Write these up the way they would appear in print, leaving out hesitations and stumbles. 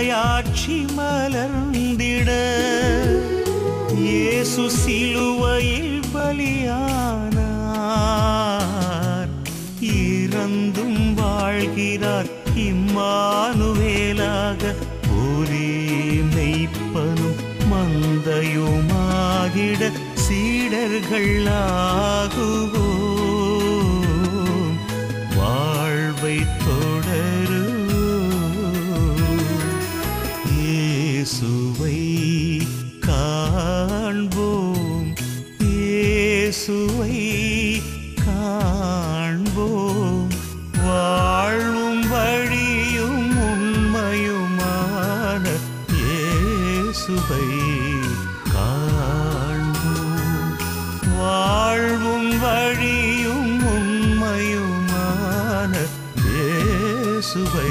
இறையாட்சி மலர்ந்திட இயேசு சிலுவையில் பலியானார், இறந்தும் வாழ்கிறார் இம்மானுவேலாக. ஒரே மெய்ப்பனும் மந்தையுமாகிட சீடர்களாகுவோம், வாழ்வை தொடரும். இயேசுவை காண்போம், இயேசுவை காண்போம், வாழும் வழியும் உண்மையுமான இயேசுவை காண்போம், வாழ்வும் வழியும் உண்மையுமான இயேசுவை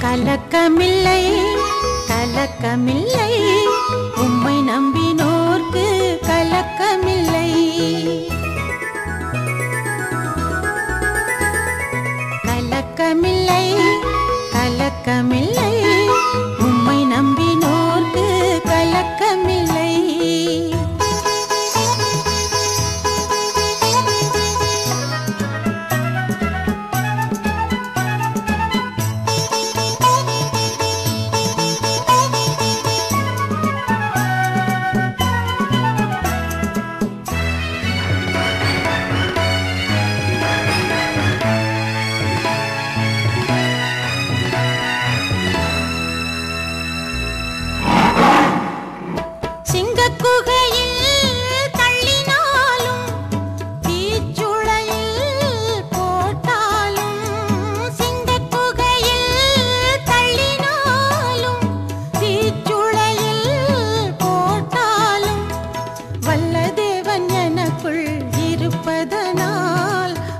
கலக்கமில்லை கலக்கமில்லை, உம்மை நம்பினோர்க்கு கலக்கமில்லை. கலக்கமில்லை கலக்கமில்லை, உம்மை நம்பினோர்க்கு கலக்கமில்லை.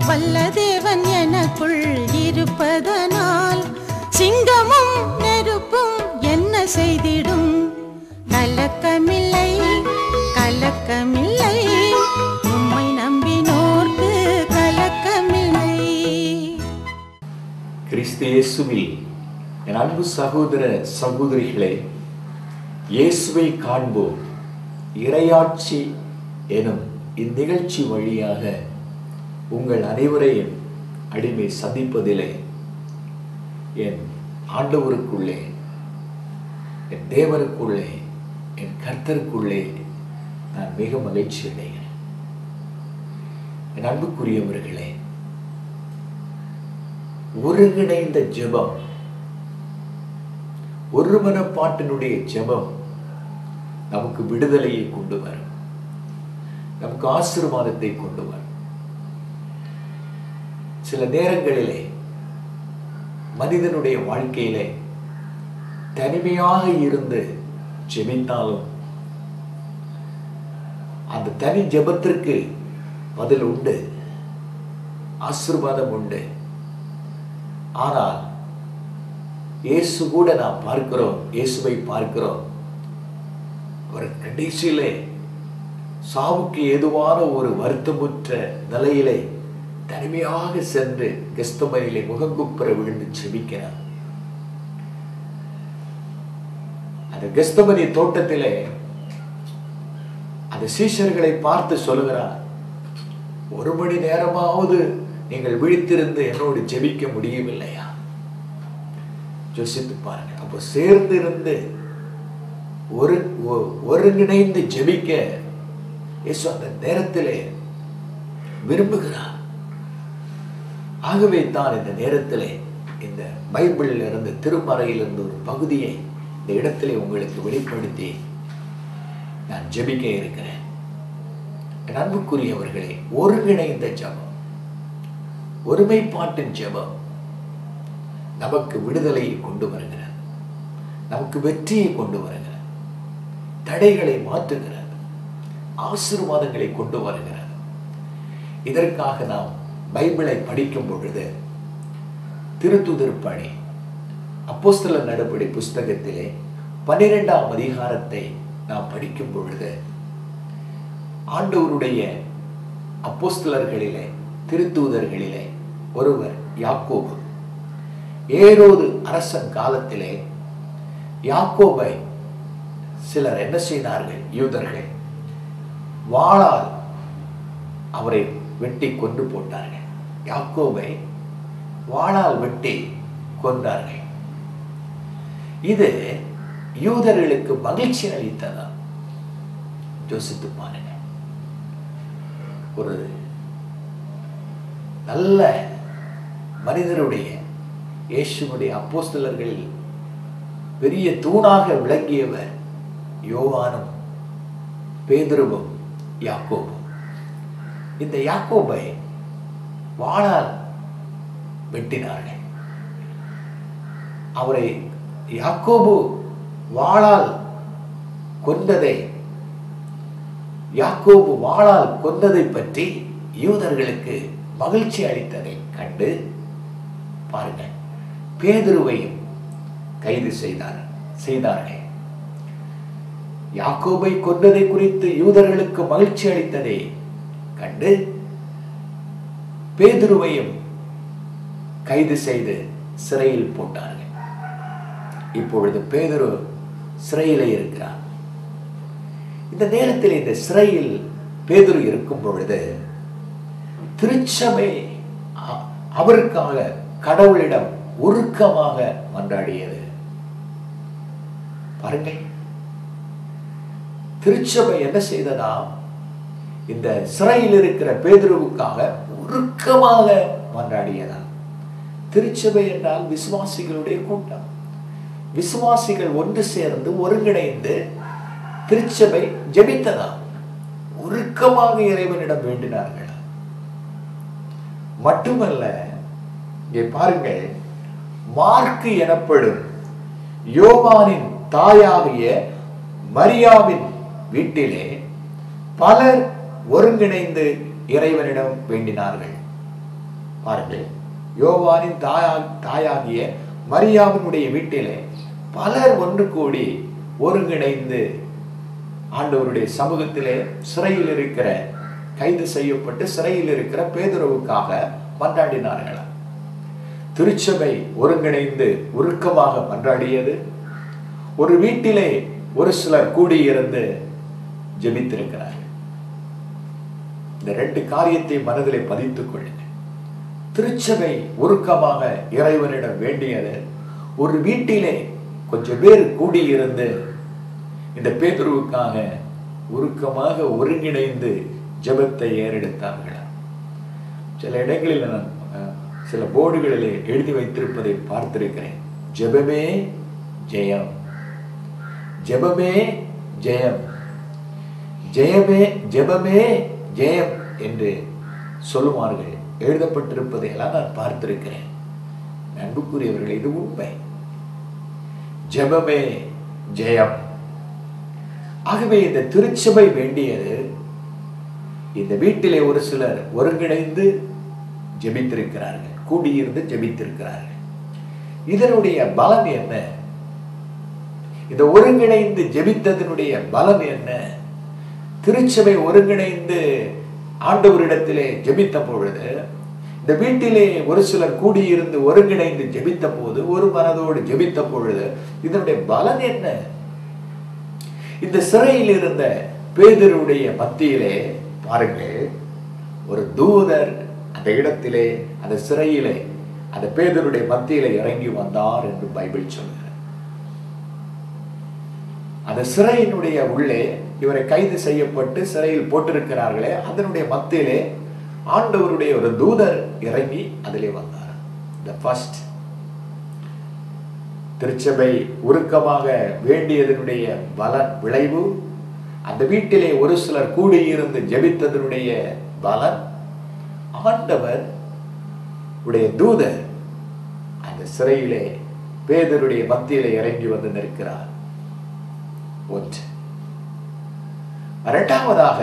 வல்லதேவன் எனக்குள் இருப்பதனால் சிங்கமும் நெருப்பும் என்ன செய்திடும்? கலக்கமில்லை கலக்கமில்லை, உம்மை நம்பினோர்க்கு கலக்கமில்லை. கிறிஸ்து இயேசுவில் என் அன்பு சகோதர சகோதரிகளே, இயேசுவை காண்போம் இறையாட்சி எனும் இந்நிகழ்ச்சி வழியாக உங்கள் அனைவரையும் அடிமை சந்திப்பதிலே என் ஆண்டவருக்குள்ளே, என் தேவருக்குள்ளே, என் கர்த்தருக்குள்ளே நான் மிக மகிழ்ச்சி அடைகிறேன். என் அன்புக்குரியவர்களே, ஒருங்கிணைந்த ஜெபம், ஒருமனப்பாட்டினுடைய ஜெபம் நமக்கு விடுதலையை கொண்டு வரும், நமக்கு ஆசீர்வாதத்தை கொண்டு வரும். சில நேரங்களிலே மனிதனுடைய வாழ்க்கையிலே தனிமையாக இருந்து ஜெபித்தாலும் அந்த தனி ஜெபத்திற்கு பதில் உண்டு, ஆசீர்வாதம் உண்டு. ஆனால் இயேசு கூட நாம் பார்க்கிறோம், இயேசுவை பார்க்கிறோம், அவர் கடைசியிலே சாவுக்கு ஏதுவான ஒரு வருத்தமுற்ற நிலையிலே தனிமையாக சென்று கெத்செமனிலே முகங்குப்புற விழுந்து ஜெபிக்கிறார். அந்த கெத்செமனி தோட்டத்திலே அந்த சீஷர்களை பார்த்து சொல்லுகிறார், 1 மணி நேரமாவது நீங்கள் விழித்திருந்து என்னோடு ஜெபிக்க முடியவில்லையா? யோசித்து பாருங்க. அப்போ சேர்ந்து இருந்து ஒருங்கிணைந்து ஜெபிக்க இயேசு அந்த நேரத்திலே விரும்புகிறார். ஆகவே தான் இந்த நேரத்திலே இந்த பைபிளில் இருந்து, திருமறையிலிருந்து ஒரு பகுதியை இந்த இடத்திலே உங்களுக்கு வெளிப்படுத்தி நான் ஜெபிக்க இருக்கிறேன். என் அன்புக்குரியவர்களே, ஒருங்கிணைந்த ஜெபம், ஒருமைப்பாட்டின் ஜெபம் நமக்கு விடுதலையை கொண்டு வருகிறது, நமக்கு வெற்றியை கொண்டு வருகிறது, தடைகளை மாற்றுகிறது, ஆசீர்வாதங்களை கொண்டு வருகிறது. இதற்காக நாம் பைபிளை படிக்கும் பொழுது திருத்துதர் பணி அப்போஸ்தலர் நடபடி புஸ்தகத்திலே 12ஆம் அதிகாரத்தை நாம் படிக்கும் பொழுது ஆண்டவருடைய அப்போஸ்தலர்களிலே, திருத்தூதர்களிலே ஒருவர் யாக்கோபு. ஏரோது அரசன் காலத்திலே யாக்கோபை சிலர் என்ன செய்தார்கள்? யூதர்கள் வாளால் அவரை வெட்டி கொன்று போட்டார்கள். யாக்கோபை வாளால் வெட்டி கொன்றார்கள். இது யூதர்களுக்கு மகிழ்ச்சி அளித்ததா? யோசித்து பாருங்க. ஒரு நல்ல மனிதருடைய, இயேசுவுடைய அப்போஸ்தலர்களில் பெரிய தூணாக விளங்கியவர் யோவானும் பேதுருவும் யாக்கோபும். இந்த யாக்கோபை வாளால் வெட்டினார்கள். அவரை யாக்கோபு வாளால் கொன்றதை, யாக்கோபு வாளால் கொன்றதை பற்றி யூதர்களுக்கு மகிழ்ச்சி அளித்ததை கண்டு பாருங்க, பேதுருவையும் கைது செய்தார்கள். யாக்கோபை கொன்றதை குறித்து யூதர்களுக்கு மகிழ்ச்சி அளித்ததை கண்டு பேதுருவையும் கைது செய்து சிறையில் போட்டார்கள். இப்பொழுது பேதுரு சிறையிலே இருக்கிறார். இந்த நேரத்தில் இந்த சிறையில் பேதுரு இருக்கும் பொழுது திருச்சபை அவருக்காக கடவுளிடம் உருக்கமாக மன்றாடியது. பாருங்கள், திருச்சபை என்ன செய்ததா? இந்த சிறையில் இருக்கிற பேதுருவுக்காக உருக்கமாக மன்றாடியதா. திருச்சபை என்றால் விசுவாசிகளுடைய கூட்டம். விசுவாசிகள் ஒன்று சேர்ந்து ஒருங்கிணைந்து திருச்சபை ஜெபித்ததா, உருக்கமாக இறைவனிடம் வேண்டினார்கள். மட்டுமல்ல, இங்கே பாருங்கள், மார்க்கு எனப்படும் யோவானின் தாயாகிய மரியாவின் வீட்டிலே பலர் ஒருங்கிணைந்து இறைவனிடம் வேண்டினார்கள். பாருங்கள், யோவானின் தாயாகிய மரியாவினுடைய வீட்டிலே பலர் ஒன்று கூடி ஒருங்கிணைந்து ஆண்டவருடைய சமூகத்திலே சிறையில் இருக்கிற, கைது செய்யப்பட்டு சிறையில் இருக்கிற பேதுருவுக்காக மன்றாடினார்கள். திருச்சபை ஒருங்கிணைந்து உருக்கமாக மன்றாடியது. ஒரு வீட்டிலே ஒரு சிலர் கூடியிருந்து ஜெபித்திருக்கிறார்கள். இந்த ரெண்டு காரியத்தை மனதிலே பதித்துக் கொள்ளுங்கள். திருச்சபை உருக்கமாக இறைவனிடம் வேண்டியது. ஒரு வீட்டிலே கொஞ்சம் பேர் கூடியிருந்து இந்த பேதுருவுக்காக உருக்கமாக ஒருங்கிணைந்து ஜெபத்தை ஏறெடுத்தார்கள். சில இடங்களில் நான் சில போர்டுகளிலே எழுதி வைத்திருப்பதை பார்த்திருக்கிறேன். ஜெபமே ஜெயம், ஜெபமே ஜெயம், ஜெயமே ஜெபமே ஜெயம் என்று சொல்லுவார்கள். எழுதப்பட்டிருப்பதை எல்லாம் நான் பார்த்திருக்கிறேன். அன்புக்குரியவர்கள், இது உண்மை. ஜெபமே ஜெயம். ஆகவே இந்த திருச்சபை வேண்டியது, இந்த வீட்டிலே ஒரு சிலர் ஒருங்கிணைந்து ஜெபித்திருக்கிறார்கள், கூடியிருந்து ஜெபித்திருக்கிறார்கள். இதனுடைய பலன் என்ன? இந்த ஒருங்கிணைந்து ஜெபித்ததனுடைய பலன் என்ன? திருச்சபை ஒருங்கிணைந்து ஆண்டவரிடத்திலே ஜெபித்த பொழுது, இந்த வீட்டிலே ஒரு சிலர் கூடியிருந்து ஒருங்கிணைந்து ஜெபித்த போது, ஒரு மனதோடு ஜெபித்த பொழுது இதனுடைய பலன் என்ன? இந்த சிறையில் இருந்த பேதுருவுடைய மத்தியிலே பாருங்கள், ஒரு தூதர் அந்த இடத்திலே, அந்த சிறையிலே, அந்த பேதுருடைய மத்தியிலே இறங்கி வந்தார் என்று பைபிள் சொல்கிறது. அந்த சிறையினுடைய உள்ளே இவரை கைது செய்யப்பட்டு சிறையில் போட்டிருக்கிறார்களே, அதனுடைய மத்தியிலே ஆண்டவருடைய ஒரு தூதர் இறங்கி அதிலே வந்தார். The first திருச்சபை உருக்கமாக வேண்டியதனுடைய பலன் விளைவு, அந்த வீட்டிலே ஒரு சிலர் கூடியிருந்து ஜெபித்ததனுடைய பலன், ஆண்டவர் உடைய தூதர் அந்த சிறையிலே பேதுருடைய மத்தியிலே இறங்கி வந்து நிற்கிறார். ஒன்று. இரண்டாவதாக,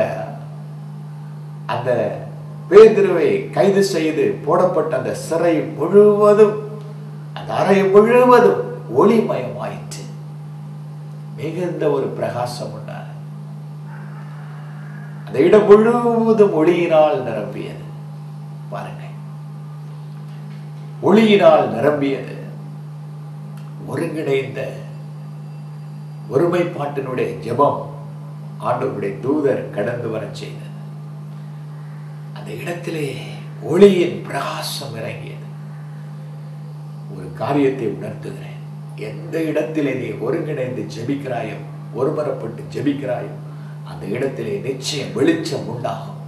அந்த பேதுருவை கைது செய்து போடப்பட்ட அந்த சிறை முழுவதும், அந்த அறை முழுவதும் ஒளிமயமாயிற்று. மிகுந்த ஒரு பிரகாசம் உண்டான அந்த இடம் முழுவதும் ஒளியினால் நிரம்பியது. பாருங்க, ஒளியினால் நிரம்பியது. ஒருங்கிணைந்த ஒருமைப்பாட்டினுடைய ஜெபம் ஆண்டவருடைய தூதர் கடந்து வர செய்தது. அந்த இடத்திலே ஒளியின் பிரகாசம் இறங்கியது. ஒரு காரியத்தை உணர்த்துகிறேன். எந்த இடத்திலே நீ ஒருங்கிணைந்து ஜெபிக்கிறாயோ, ஒருமரப்பட்டு ஜெபிக்கிறாயோ, அந்த இடத்திலே நிச்சயம் வெளிச்சம் உண்டாகும்.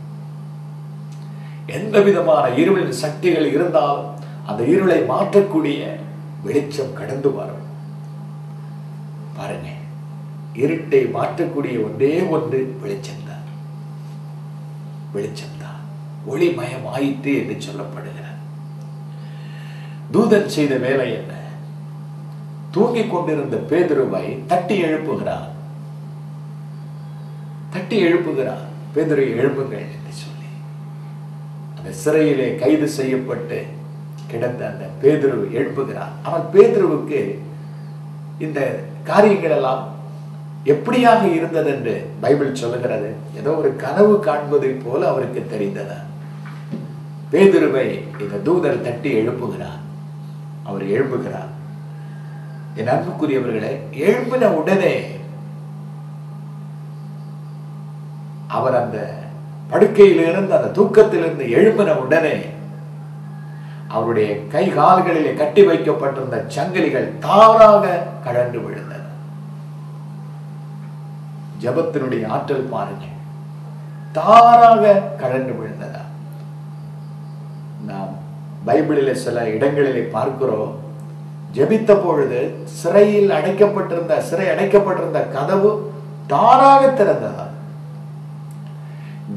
எந்த விதமான இருளின் சக்திகள் இருந்தாலும் அந்த இருளை மாற்றக்கூடிய வெளிச்சம் கடந்து வரும். பாருங்க, இருட்டை மாற்றக்கூடிய ஒன்றே ஒன்று வெளிச்சம்தான். வெளிச்சம்தான் ஒளிமயம் ஆயிற்று என்று சொல்லப்படுகிறார். தூதன் செய்த வேலை என்ன? தூங்கிக் கொண்டிருந்த பேதுருவை தட்டி எழுப்புகிறார். தட்டி எழுப்புகிறார். பேதுரு எழுப்புங்கள் என்று சொல்லி அந்த சிறையிலே கைது செய்யப்பட்டு கிடந்த அந்த பேதுரு எழுப்புகிறார். அவன் பேதுருவுக்கு இந்த காரியங்கள் எல்லாம் எப்படியாக இருந்தது என்று பைபிள் சொல்லுகிறது. ஏதோ ஒரு கனவு காண்பதை போல அவருக்கு தெரிந்தது. பேதுருவை இந்த தூதர் தட்டி எழுப்புகிறார். அவர் எழுப்புகிறார். என் அன்புக்குரியவர்களே, எழுப்பின உடனே அவர் அந்த படுக்கையிலிருந்து, அந்த தூக்கத்திலிருந்து எழுப்பின உடனே அவருடைய கை கால்களிலே கட்டி வைக்கப்பட்டிருந்த சங்கிலிகள் தாராக கழன்று விழுந்தன. ஜெபத்தினுடைய ஆற்றல் பாருங்க, தாராக கழன்று விழுந்ததா. நாம் பைபிளிலே சில இடங்களிலே பார்க்கிறோம், ஜெபித்த பொழுது சிறை அடைக்கப்பட்டிருந்த கதவு தாராக திறந்ததா.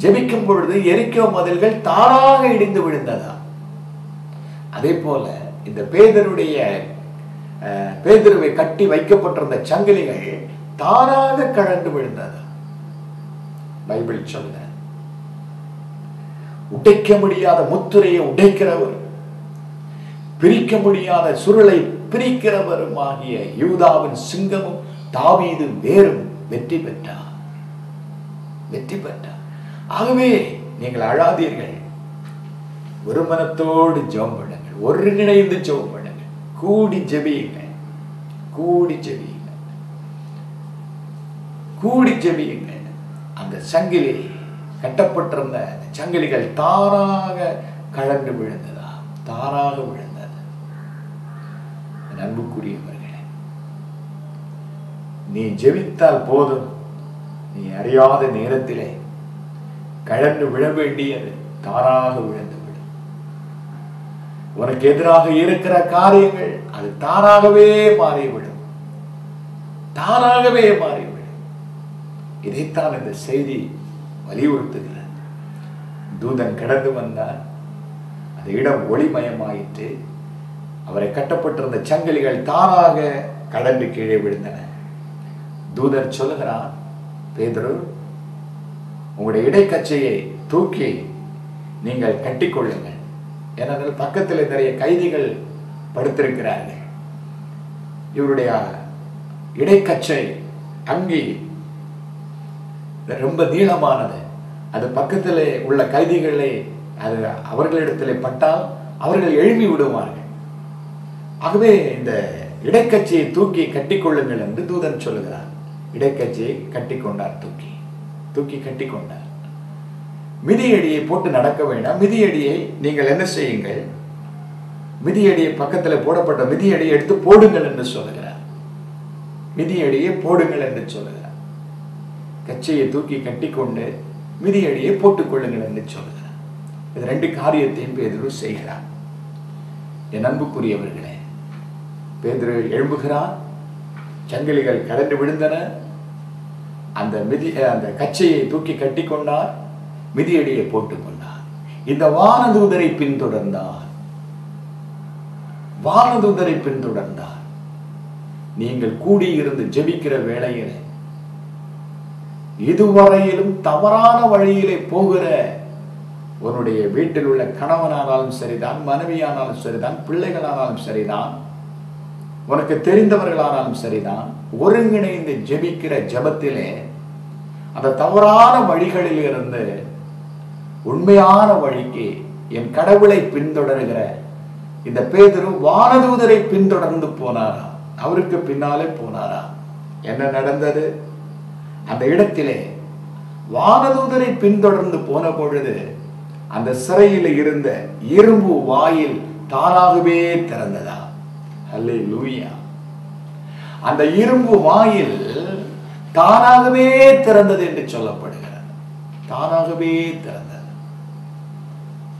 ஜெபிக்கும் பொழுது எரிக்கோ மதில்கள் தாராக இடிந்து விழுந்ததா. அதே போல இந்த பேதுருவை கட்டி வைக்கப்பட்டிருந்த சங்கிலிகள் தாராக கழன்று விழுந்ததா. பைபிள் சொல்ல, உடைக்க முடியாத முத்திரையை உடைக்கிறவர், பிரிக்க முடியாத சுருளை பிரிக்கிறவரும் ஆகிய யூதாவின் சிங்கமும் தாவீது வேறும் வெற்றி பெற்றார். வெற்றி பெற்றார். ஆகவே நீங்கள் அழாதீர்கள், ஒரு மனத்தோடு ஜெபம் பண்ணுங்கள், ஒருங்கிணைந்து ஜெபம் பண்ணுங்கள், கூடி ஜெபியுங்கள், கூடி ஜெபியுங்கள், கூடி ஜெபியுங்கள். அந்த சங்கிலி கட்டப்பட்டிருந்த சங்கிலிகள் தாராக கழன்று விழுந்ததா, தாராக விழுந்தது. அன்புக்குரியவர்களே, நீ ஜெபித்தால் போதும், நீ அறியாத நேரத்திலே கழன்று விழ வேண்டியது தாராக விழுந்து விடும். உனக்கு எதிராக இருக்கிற காரியங்கள் அது தானாகவே மாறிவிடும், தானாகவே மாறிவிடும். இதைத்தான் இந்த செய்தி வலியுறுத்துகிறது. தூதன் கடந்து வந்தார். அந்த இடம் ஒளிமயமாயிற்று. அவரை கட்டப்பட்டிருந்த சங்கிலிகள் தானாக கடந்து கீழே விழுந்தன. தூதர் சொல்லுகிறான், பேதுரு, உங்களுடைய இடைக்கச்சையை தூக்கி நீங்கள் கட்டிக்கொள்ளுங்கள். ஏனென்றால் பக்கத்தில் நிறைய கைதிகள் படுத்திருக்கிறார்கள். இவருடைய இடைக்கச்சை அங்கி ரொம்ப நீளமானது. அது பக்கத்தில் உள்ள கைதிகளை அது அவர்களிடத்தில் பட்டால் அவர்கள் எழுப்பி விடுவார்கள். ஆகவே இந்த இடைக்கச்சையை தூக்கி கட்டிக்கொள்ளுங்கள் என்று தூதன் சொல்லுகிறார். இடைக்கச்சையை கட்டிக்கொண்டார். தூக்கி தூக்கி கட்டிக்கொண்டார். மிதியடியை போட்டு நடக்க வேண்டாம். மிதியடியை நீங்கள் என்ன செய்யுங்கள், மிதியடியை பக்கத்தில் போடப்பட்ட மிதியடியை எடுத்து போடுங்கள் என்று சொல்லுகிறார். மிதியடியை போடுங்கள் என்று சொல்லுகிறார். கச்சையை தூக்கி கட்டிக்கொண்டு மிதியடியை போட்டுக் கொள்ளுங்கள் என்று சொல்லுகிறார். இது ரெண்டு காரியத்தையும் பேதுரு செய்கிறார். என் அன்புக்குரியவர்களே, பேதுரு எழும்புகிறார், சங்கிலிகள் கலந்து விழுந்தன, அந்த கச்சையை தூக்கி கட்டி கொண்டார், மிதியடியை போட்டுக் கொண்டார். இந்த வானதூதரை பின்தொடர்ந்தார். வானதூதரை பின்தொடர்ந்தார். நீங்கள் கூடியிருந்து ஜெபிக்கிற வேளையிலே இதுவரையிலும் தவறான வழியிலே போகிற உன்னுடைய வீட்டில் உள்ள கணவனானாலும் சரிதான், மனைவியானாலும் சரிதான், பிள்ளைகளானாலும் சரிதான், உனக்கு தெரிந்தவர்களானாலும் சரிதான், ஒருங்கிணைந்து ஜெபிக்கிற ஜெபத்திலே அந்த தவறான வழிகளில் இருந்து உண்மையான வழிக்கு என் கடவுளை பின்தொடர்கிற இந்த பேதுரு வானதூதரை பின்தொடர்ந்து போனாரா? அவருக்கு பின்னாலே போனாரா? என்ன நடந்தது? அந்த இடத்திலே வானதூதரை பின்தொடர்ந்து போன பொழுது அந்த சிறையில் இருந்த இரும்பு வாயில் தானாகவே திறந்ததா? அல்லேலூயா! அந்த இரும்பு வாயில் தானாகவே திறந்தது என்று சொல்லப்படுகிறது. தானாகவே திறந்தது.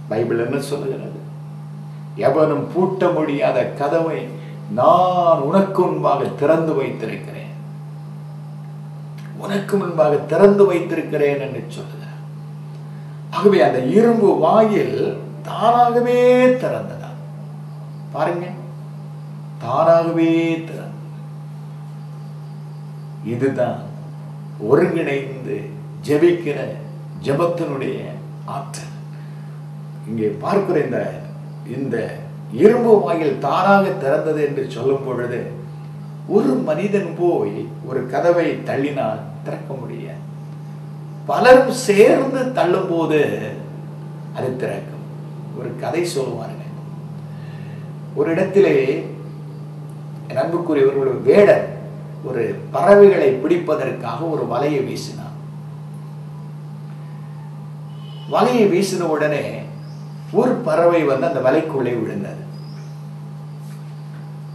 பைபிள் என்ன சொல்லுகிறது? எவனும் பூட்ட முடியாத கதவை நான் உனக்கு முன்பாக திறந்து வைத்திருக்கிறேன், உனக்கு முன்பாக திறந்து வைத்திருக்கிறேன் என்று சொல்லுகிறார். ஆகவே அந்த இரும்பு வாயில் தானாகவே திறந்ததா? பாருங்க, தானாகவே திறந்தது. இதுதான் ஒருங்கிணைந்து ஜெபிக்கிற ஜெபத்தினுடைய ஆற்றல். இங்கே பார்க்கிற இந்த இரும்பு வாயில் தானாக திறந்தது என்று சொல்லும் பொழுது ஒரு மனிதன் போய் ஒரு கதவை தள்ளினால் திறக்க முடியாது. பலரும் சேர்ந்து தள்ளும் போது அது திறக்கும். ஒரு கதை சொல்லுவார்கள். ஒரு இடத்திலே அன்புக்குரியவர்கள் வேடன் ஒரு பறவைகளை பிடிப்பதற்காக ஒரு வலையை வீசினார். வலையை வீசின உடனே ஒரு பறவை வந்து அந்த வலைக்குள்ளே விழுந்தது.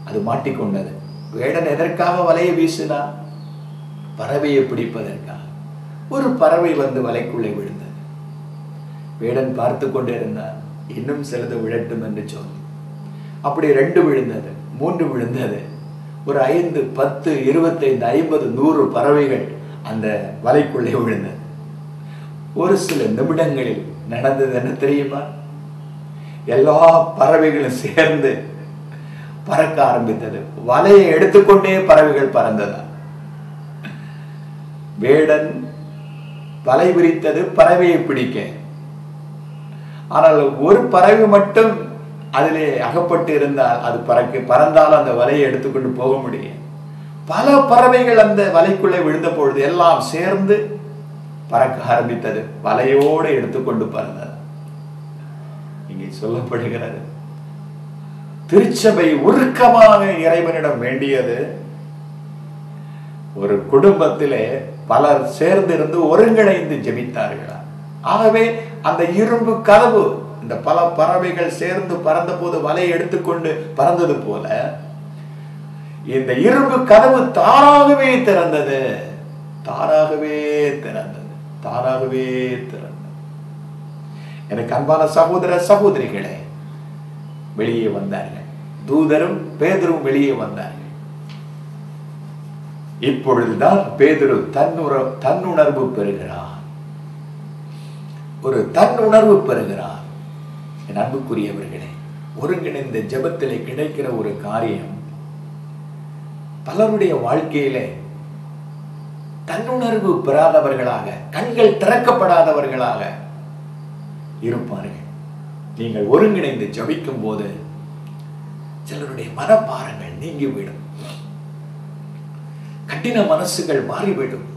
அது மாட்டிக்கொண்டது. வேடன் எதற்காக வலையை வீசினார்? பறவையை பிடிப்பதற்காக. ஒரு பறவை வந்து வலைக்குள்ளே விழுந்தது. வேடன் பார்த்து கொண்டே இருந்தார். இன்னும் சிலது விழட்டும் என்று சொல்லி அப்படி 2 விழுந்தது, 3 விழுந்தது. ஒரு 5, 10, 25, 50, 100 பறவைகள் அந்த வலைக்குள்ளே விழுந்தது. ஒரு சில நிமிடங்களில் நடந்தது என்ன தெரியுமா? எல்லா பறவைகளும் சேர்ந்து பறக்க ஆரம்பித்தது. வலையை எடுத்துக்கொண்டே பறவைகள் பறந்ததா? வேடன் வலை விரித்தது பறவையை பிடிக்க. ஆனால் ஒரு பறவை மட்டும் அதிலே அகப்பட்டு இருந்தால் அது பறந்தால் அந்த வலையை எடுத்துக்கொண்டு போக முடியும். பல பறவைகள் அந்த வலைக்குள்ளே விழுந்த பொழுது எல்லாம் சேர்ந்து பறக்க ஆரம்பித்தது. வலையோடு எடுத்துக்கொண்டு பறந்தது. இங்கே சொல்லப்படுகிறது, திருச்சபை உருக்கமாக இறைவனிடம் வேண்டியது ஒரு குடும்பத்திலே பலர் சேர்ந்து இருந்து ஒருங்கிணைந்து ஜெபித்தார்களா? ஆகவே அந்த இரும்பு கதவு, இந்த பல பறவைகள் சேர்ந்து பறந்த போது வலையை எடுத்துக்கொண்டு பறந்தது போல இந்த இரும்பு கதவு தானாகவே திறந்தது. தானாகவே திறந்தது. தானாகவே திறந்தது. எனக்கு அன்பான சகோதர சகோதரிகளே, வெளியே வந்தார்கள். தூதரும் பேதுரும் வெளியே வந்தார்கள். இப்பொழுதுதான் பேதுரு தன்னுணர்வு பெறுகிறார். ஒரு தன்னுணர்வு பெறுகிறார். என் அன்புக்குரியவர்களே, ஒருங்கிணைந்த ஜெபத்திலே கிடைக்கிற ஒரு காரியம் பலருடைய வாழ்க்கையிலே தன்னுணர்வு பெறாதவர்களாக, கண்கள் திறக்கப்படாதவர்களாக இருப்பார்கள். நீங்கள் ஒருங்கிணைந்து ஜெபிக்கும் போது சிலருடைய மனபாரங்கள் நீங்கிவிடும், கடின மனசுகள் மாறிவிடும்,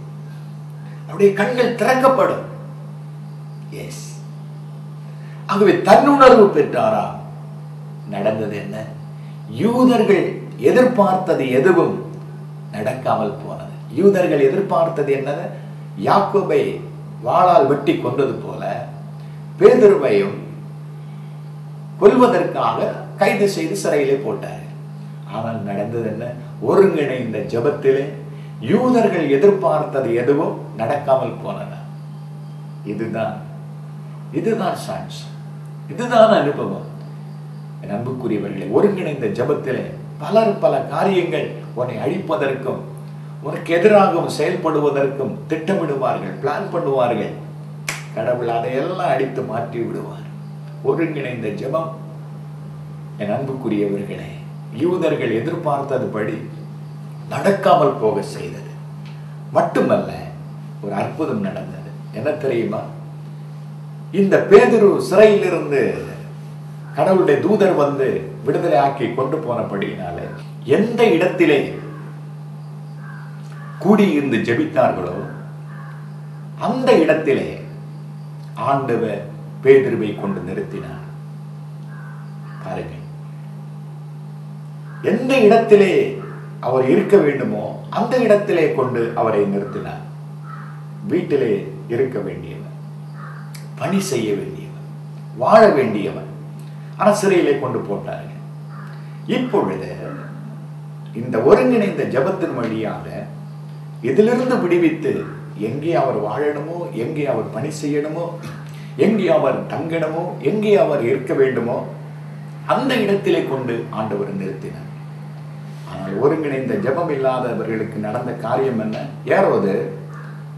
அவருடைய கண்கள் திறக்கப்படும். எஸ், ஆகவே தன்னுணர்வு பெற்றாரா? நடந்தது என்ன? யூதர்கள் எதிர்பார்த்தது எதுவும் நடக்காமல் போனது. யூதர்கள் எதிர்பார்த்தது என்னது? யாக்கோபை வாளால் வெட்டி கொண்டது போல பேதுருவையும் கொல்வதற்காக கைது செய்து சிறையிலே போட்டார்கள். ஆனால் நடந்தது என்ன? ஒருங்கிணைந்த ஜெபத்திலே யூதர்கள் எதிர்பார்த்தது எதுவும் நடக்காமல் போனன. இதுதான் சாட்சி, இதுதான் அனுபவம். என் அன்புக்குரியவர்களே, ஒருங்கிணைந்த ஜெபத்திலே பலர் பல காரியங்கள் உன்னை அழிப்பதற்கும் உனக்கு எதிராகவும் செயல்படுவதற்கும் திட்டமிடுவார்கள், பிளான் பண்ணுவார்கள். கடவுள் அதையெல்லாம் அடித்து மாற்றி விடுவார். ஒருங்கிணைந்த ஜெபம் என் அன்புக்குரியவர்களே யூதர்கள் எதிர்பார்த்ததுபடி நடக்காமல் போக செய்தது. மட்டுமல்ல, ஒரு அற்புதம் நடந்தது. என்ன தெரியுமா? இந்த பேதுரு சிறையிலிருந்து கடவுளுடைய தூதர் வந்து விடுதலை ஆக்கி கொண்டு போனபடியினால எந்த இடத்திலே கூடியிருந்து ஜெபித்தார்களோ அந்த இடத்திலே ஆண்டவர் பேதுருவை கொண்டு நிறுத்தினார். பாருங்க, எந்த இடத்திலே அவர் இருக்க வேண்டுமோ அந்த இடத்திலே கொண்டு அவரை நிறுத்தினார். வீட்டிலே இருக்க வேண்டியவன், பணி செய்ய வேண்டியவன், வாழ வேண்டியவன், ஆனால் சிறையிலே கொண்டு போட்டார்கள். இப்பொழுது இந்த ஒருங்கிணைந்த ஜெபத்தின் வழியாக இதிலிருந்து விடுவித்து எங்கே அவர் வாழணுமோ, எங்கே அவர் பணி செய்யணுமோ, எங்கே அவர் தங்கணுமோ, எங்கே அவர் இருக்க வேண்டுமோ அந்த இடத்திலே கொண்டு ஆண்டவர் நிறுத்தினார். ஆனால் ஒருங்கிணைந்த ஜெபம் இல்லாதவர்களுக்கு நடந்த காரியம் என்ன? ஏரோது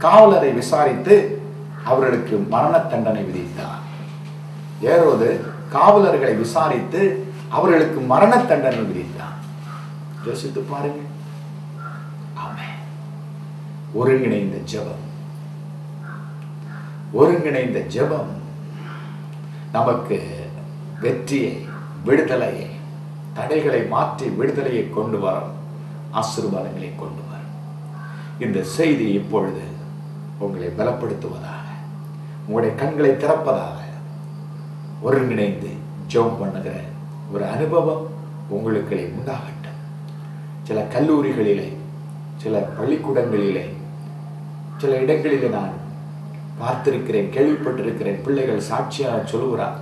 காவலரை விசாரித்து அவர்களுக்கு மரண தண்டனை விதித்தார். ஏரோது காவலர்களை விசாரித்து அவர்களுக்கு மரண தண்டனை விதித்தார். யோசித்து பாருங்க. ஆமென். ஒருங்கிணைந்த ஜெபம், ஒருங்கிணைந்த ஜெபம் நமக்கு வெற்றியை, விடுதலையை, தடைகளை மாற்றி விடுதலையை கொண்டு வரும், ஆசீர்வாதங்களை கொண்டு வரும். இந்த செய்தி இப்பொழுது உங்களை பலப்படுத்துவதாக, உங்களுடைய கண்களை திறப்பதாக, ஒருங்கிணைந்து ஜெபம் பண்ணுகிற ஒரு அனுபவம் உங்களுக்கு உண்டாகட்டும். சில கல்லூரிகளிலே, சில பள்ளிக்கூடங்களிலே, சில இடங்களிலே நான் பார்த்திருக்கிறேன், கேள்விப்பட்டிருக்கிறேன். பிள்ளைகள் சாட்சியாக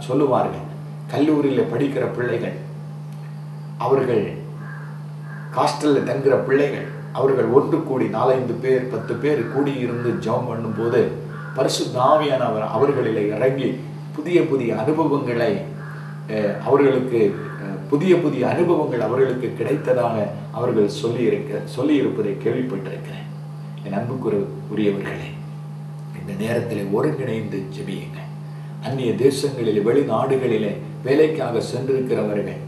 சொல்லுவார்கள். கல்லூரியில் படிக்கிற பிள்ளைகள், அவர்கள் ஹாஸ்டலில் தங்குகிற பிள்ளைகள், அவர்கள் ஒன்று கூடி 4-5 பேர் 10 பேர் கூடியிருந்து ஜெபம் பண்ணும்போது பரிசுத்த ஆவியானவர் அவர்களிலே இறங்கி புதிய புதிய அனுபவங்களை அவர்களுக்கு புதிய அனுபவங்கள் அவர்களுக்கு கிடைத்ததாக அவர்கள் சொல்லியிருப்பதை கேள்விப்பட்டிருக்கிறேன். என் அன்புக்குரியவர்களே, இந்த நேரத்தில் ஒருங்கிணைந்து ஜெபியுங்க. அந்நிய தேசங்களில், வெளிநாடுகளிலே வேலைக்காக சென்றிருக்கிறவர்கள்,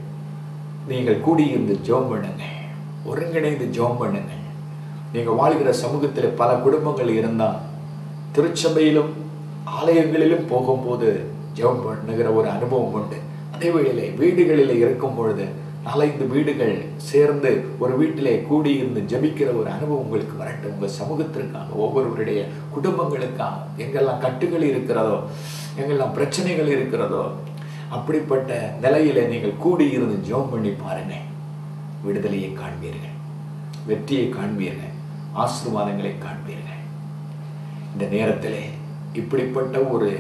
நீங்கள் கூடியிருந்து ஜெபம் பண்ணுங்க, ஒருங்கிணைந்து ஜெபம் பண்ணுங்க. நீங்க வாழ்கிற சமூகத்தில் பல குடும்பங்கள் இருந்தால் திருச்சபையிலும் ஆலயங்களிலும் போகும்போது ஜெபம் பண்ணுகிற ஒரு அனுபவம் உண்டு. அதே வேளையிலே வீடுகளிலே இருக்கும் பொழுது 4-5 வீடுகள் சேர்ந்து ஒரு வீட்டிலே கூடியிருந்து ஜெபிக்கிற ஒரு அனுபவம் உங்களுக்கு வரட்டும். உங்கள் சமூகத்திற்காக, ஒவ்வொருவருடைய குடும்பங்களுக்காக, எங்கெல்லாம் கட்டுகள் இருக்கிறதோ, எங்கெல்லாம் பிரச்சனைகள் இருக்கிறதோ, அப்படிப்பட்ட நிலையில நீங்கள் கூடியிருந்து ஜெபம் பண்ணி பாருங்க. விடுதலையை காண்பீர்கள், வெற்றியை காண்பீர்கள், ஆசீர்வாதங்களை காண்பீர்கள். இந்த நேரத்திலே இப்படிப்பட்ட ஒரு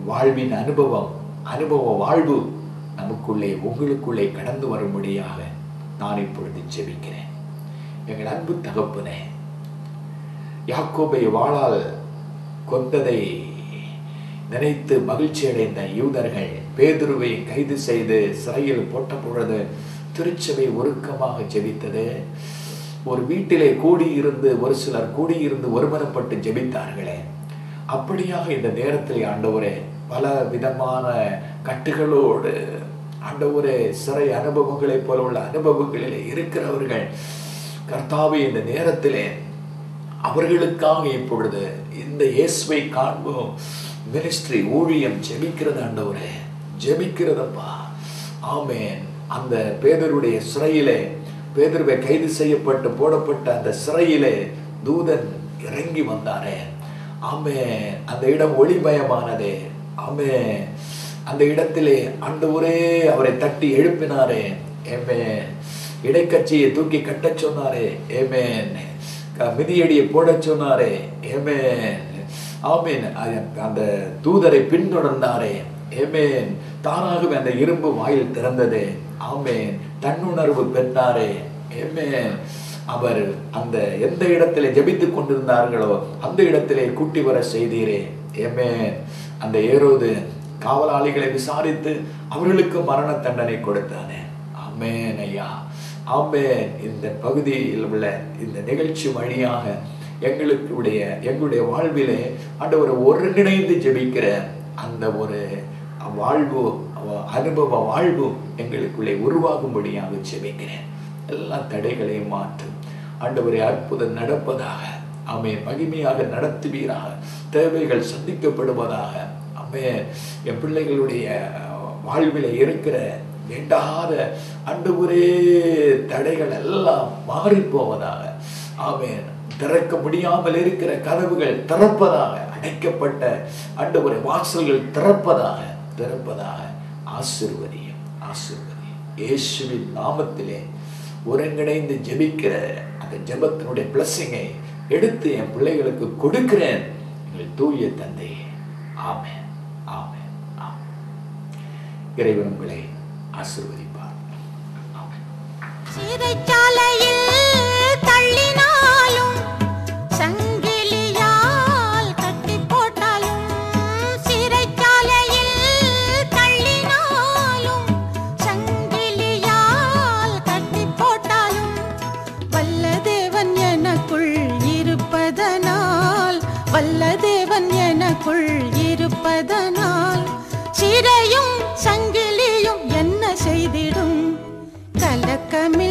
வாழ்வின் அனுபவ வாழ்வு நமக்குள்ளே, உங்களுக்குள்ளே கடந்து வரும்படியாக நான் இப்பொழுது ஜெபிக்கிறேன். எங்கள் அன்பு தகப்பனே, யாக்கோபை வாளால் கொண்டதை நினைத்து மகிழ்ச்சி அடைந்த யூதர்கள் பேதுருவை கைது செய்து சிறையில் போட்ட பொழுது திருச்சபை ஒருக்கமாக ஜெபித்தது. ஒரு வீட்டிலே கூடியிருந்து, ஒரு சிலர் கூடியிருந்து ஒருமனப்பட்டு ஜெபித்தார்களே, அப்படியாக இந்த நேரத்தில் ஆண்டவரே பல விதமான கட்டுகளோடு ஆண்டவரே சிறை அனுபவங்களைப் போல உள்ள அனுபவங்களிலே இருக்கிறவர்கள் கர்த்தாவே, இந்த நேரத்திலே அவர்களுக்காக இப்பொழுது இந்த இயேசுவை காண்போம் மினிஸ்ட்ரி ஊழியம் ஜெபிக்கிறது ஆண்டவரே, ஜெபிக்கிறதப்பா. ஆமென். அந்த பேதுருடைய சிறையிலே, பேதுருவை கைது செய்யப்பட்டு போடப்பட்ட அந்த சிறையிலே தூதன் இறங்கி வந்தாரே. ஆமென். அந்த இடம் ஒளிமயமானதே. ஆமென். அந்த இடத்திலே ஆண்டவரே அவரை தட்டி எழுப்பினாரே. ஆமென். இடைக்கட்சியை தூக்கி கட்ட சொன்னாரே. ஆமென். மிதியடியை போட சொன்னாரே. ஆமென். ஆமென். அந்த தூதரை பின்தொடர்ந்தாரே. ஆமென். தானாகவே அந்த இரும்பு வாயில் திறந்தது. ஆமென். தன்னுணர்வு பெற்றாரே. ஆமென். அவர் அந்த எந்த இடத்திலே ஜெபித்துக் கொண்டிருந்தார்களோ அந்த இடத்திலே கூட்டி வர செய்தீரே. ஆமென். அந்த ஏரோது காவலாளிகளை விசாரித்து அவர்களுக்கு மரண தண்டனை கொடுத்தானே. ஆமென் ஐயா. ஆமென். இந்த பகுதியில் உள்ள இந்த நிகழ்ச்சி வழியாக எங்களுடைய வாழ்விலே ஆண்டவரை ஒருங்கிணைந்து ஜெபிக்கிற அந்த ஒரு வாழ்வு, அனுபவ வாழ்வு எங்களுக்குள்ளே உருவாகும்படியாக ஜெபிக்கிறேன். எல்லா தடைகளையும் மாற்றும் ஆண்டவரே. அற்புதம் நடப்பதாக. ஆமென். மகிமையாக நடத்துவீராக. தேவைகள் சந்திக்கப்படுவதாக. ஆமென். என் பிள்ளைகளுடைய வாழ்வில இருக்கிற வேண்டாத ஆண்டவரே தடைகள் எல்லாம் மாறி போவதாக. ஆமென். திறக்க முடியாமல் இருக்கிற கதவுகள் திறப்பதாக. அடைக்கப்பட்ட ஆண்டவரே வாசல்கள் திறப்பதாக. ஆசீர்வதியும். இயேசுவின் நாமத்திலே ஒருங்கிணைந்து ஜெபிக்கிற அந்த ஜெபத்தினுடைய பிளஸிங்கை எடுத்து என் பிள்ளைகளுக்கு கொடுக்கிறேன். எங்கள் தூய தந்தையே. ஆமென். ஆமென். ஆமென். இறைவன் உங்களை ஆசீர்வதிப்பார். ஆமென். சிறைச்சாலையில் தள்ளினாலும் சங்கிலியால் கட்டி போட்டாலும், சிறைச்சாலையில் தள்ளினாலும் சங்கிலியால் கட்டி போட்டாலும், வல்ல தேவன் எனக்குள் இருப்பதனால், வல்ல தேவன் எனக்குள் இருப்பதனால், சிறையும் சங்கிலியும் என்ன செய்திடும்? கலக்கமே